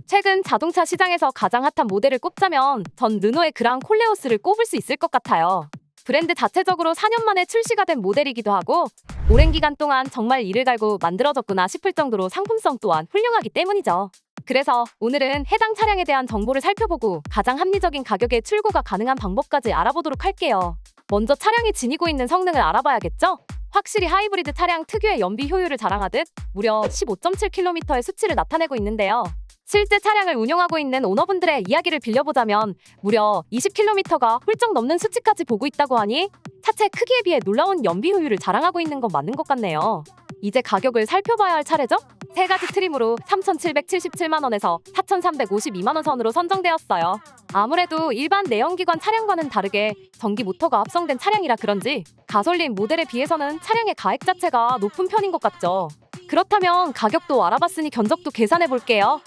최근 자동차 시장에서 가장 핫한 모델을 꼽자면 전 르노의 그랑 콜레오스를 꼽을 수 있을 것 같아요. 브랜드 자체적으로 4년 만에 출시가 된 모델이기도 하고 오랜 기간 동안 정말 이를 갈고 만들어졌구나 싶을 정도로 상품성 또한 훌륭하기 때문이죠. 그래서 오늘은 해당 차량에 대한 정보를 살펴보고 가장 합리적인 가격에 출고가 가능한 방법까지 알아보도록 할게요. 먼저 차량이 지니고 있는 성능을 알아봐야겠죠? 확실히 하이브리드 차량 특유의 연비 효율을 자랑하듯 무려 15.7km의 수치를 나타내고 있는데요. 실제 차량을 운용하고 있는 오너분들의 이야기를 빌려보자면 무려 20km가 훌쩍 넘는 수치까지 보고 있다고 하니 차체 크기에 비해 놀라운 연비 효율을 자랑하고 있는 건 맞는 것 같네요. 이제 가격을 살펴봐야 할 차례죠? 세 가지 트림으로 3,777만원에서 4,352만원 선으로 선정되었어요. 아무래도 일반 내연기관 차량과는 다르게 전기 모터가 합성된 차량이라 그런지 가솔린 모델에 비해서는 차량의 가액 자체가 높은 편인 것 같죠. 그렇다면 가격도 알아봤으니 견적도 계산해볼게요.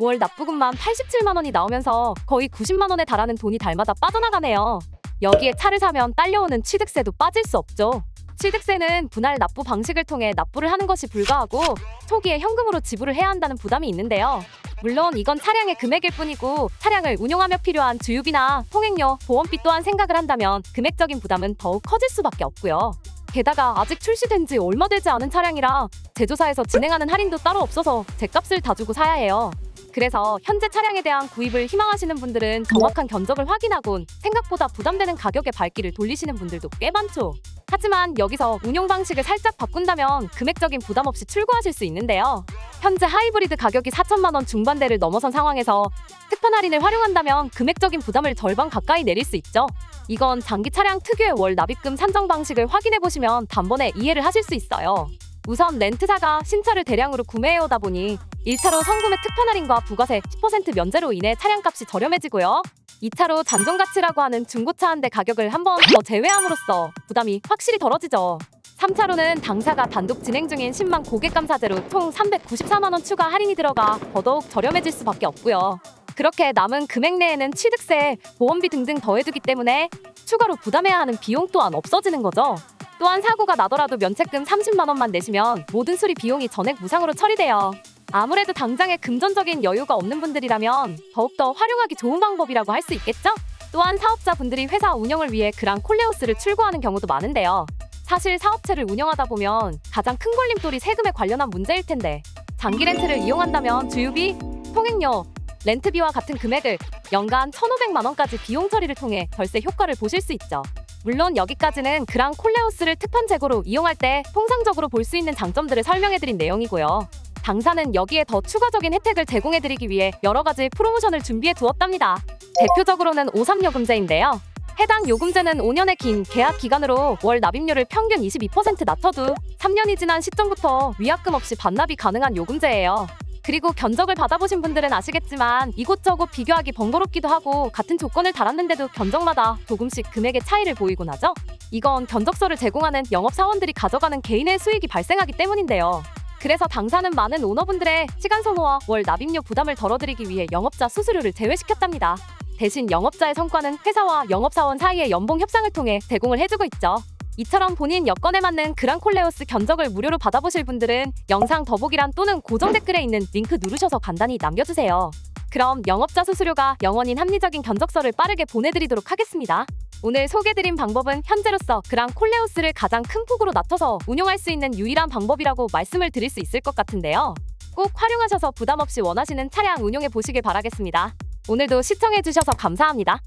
월 납부금만 87만원이 나오면서 거의 90만원에 달하는 돈이 달마다 빠져나가네요. 여기에 차를 사면 딸려오는 취득세도 빠질 수 없죠. 취득세는 분할 납부 방식을 통해 납부를 하는 것이 불가하고 초기에 현금으로 지불을 해야 한다는 부담이 있는데요. 물론 이건 차량의 금액일 뿐이고 차량을 운용하며 필요한 주유비나 통행료, 보험비 또한 생각을 한다면 금액적인 부담은 더욱 커질 수밖에 없고요. 게다가 아직 출시된 지 얼마 되지 않은 차량이라 제조사에서 진행하는 할인도 따로 없어서 제값을 다 주고 사야 해요. 그래서 현재 차량에 대한 구입을 희망하시는 분들은 정확한 견적을 확인하곤 생각보다 부담되는 가격에 발길을 돌리시는 분들도 꽤 많죠. 하지만 여기서 운용 방식을 살짝 바꾼다면 금액적인 부담 없이 출고하실 수 있는데요. 현재 하이브리드 가격이 4천만원 중반대를 넘어선 상황에서 특판 할인을 활용한다면 금액적인 부담을 절반 가까이 내릴 수 있죠. 이건 장기 차량 특유의 월 납입금 산정 방식을 확인해보시면 단번에 이해를 하실 수 있어요. 우선 렌트사가 신차를 대량으로 구매해오다 보니 1차로 성구매 특판 할인과 부가세 10% 면제로 인해 차량값이 저렴해지고요. 2차로 잔존가치라고 하는 중고차 한 대 가격을 한 번 더 제외함으로써 부담이 확실히 덜어지죠. 3차로는 당사가 단독 진행 중인 10만 고객 감사제로 총 394만원 추가 할인이 들어가 더더욱 저렴해질 수밖에 없고요. 그렇게 남은 금액 내에는 취득세, 보험비 등등 더해두기 때문에 추가로 부담해야 하는 비용 또한 없어지는 거죠. 또한 사고가 나더라도 면책금 30만원만 내시면 모든 수리 비용이 전액 무상으로 처리돼요. 아무래도 당장에 금전적인 여유가 없는 분들이라면 더욱더 활용하기 좋은 방법이라고 할 수 있겠죠? 또한 사업자분들이 회사 운영을 위해 그랑 콜레오스를 출고하는 경우도 많은데요. 사실 사업체를 운영하다 보면 가장 큰 걸림돌이 세금에 관련한 문제일 텐데 장기 렌트를 이용한다면 주유비, 통행료, 렌트비와 같은 금액을 연간 1,500만원까지 비용 처리를 통해 절세 효과를 보실 수 있죠. 물론 여기까지는 그랑 콜레오스를 특판 재고로 이용할 때 통상적으로 볼 수 있는 장점들을 설명해드린 내용이고요. 당사는 여기에 더 추가적인 혜택을 제공해드리기 위해 여러 가지 프로모션을 준비해 두었답니다. 대표적으로는 5.3요금제인데요. 해당 요금제는 5년의 긴 계약 기간으로 월 납입료를 평균 22% 낮춰도 3년이 지난 시점부터 위약금 없이 반납이 가능한 요금제예요. 그리고 견적을 받아보신 분들은 아시겠지만 이곳저곳 비교하기 번거롭기도 하고 같은 조건을 달았는데도 견적마다 조금씩 금액의 차이를 보이곤 하죠. 이건 견적서를 제공하는 영업사원들이 가져가는 개인의 수익이 발생하기 때문인데요. 그래서 당사는 많은 오너분들의 시간 소모와 월 납입료 부담을 덜어드리기 위해 영업자 수수료를 제외시켰답니다. 대신 영업자의 성과는 회사와 영업사원 사이의 연봉 협상을 통해 제공을 해주고 있죠. 이처럼 본인 여건에 맞는 그랑 콜레오스 견적을 무료로 받아보실 분들은 영상 더보기란 또는 고정 댓글에 있는 링크 누르셔서 간단히 남겨주세요. 그럼 영업자 수수료가 0원인 합리적인 견적서를 빠르게 보내드리도록 하겠습니다. 오늘 소개드린 방법은 현재로서 그랑 콜레오스를 가장 큰 폭으로 낮춰서 운용할 수 있는 유일한 방법이라고 말씀을 드릴 수 있을 것 같은데요. 꼭 활용하셔서 부담 없이 원하시는 차량 운용해 보시길 바라겠습니다. 오늘도 시청해주셔서 감사합니다.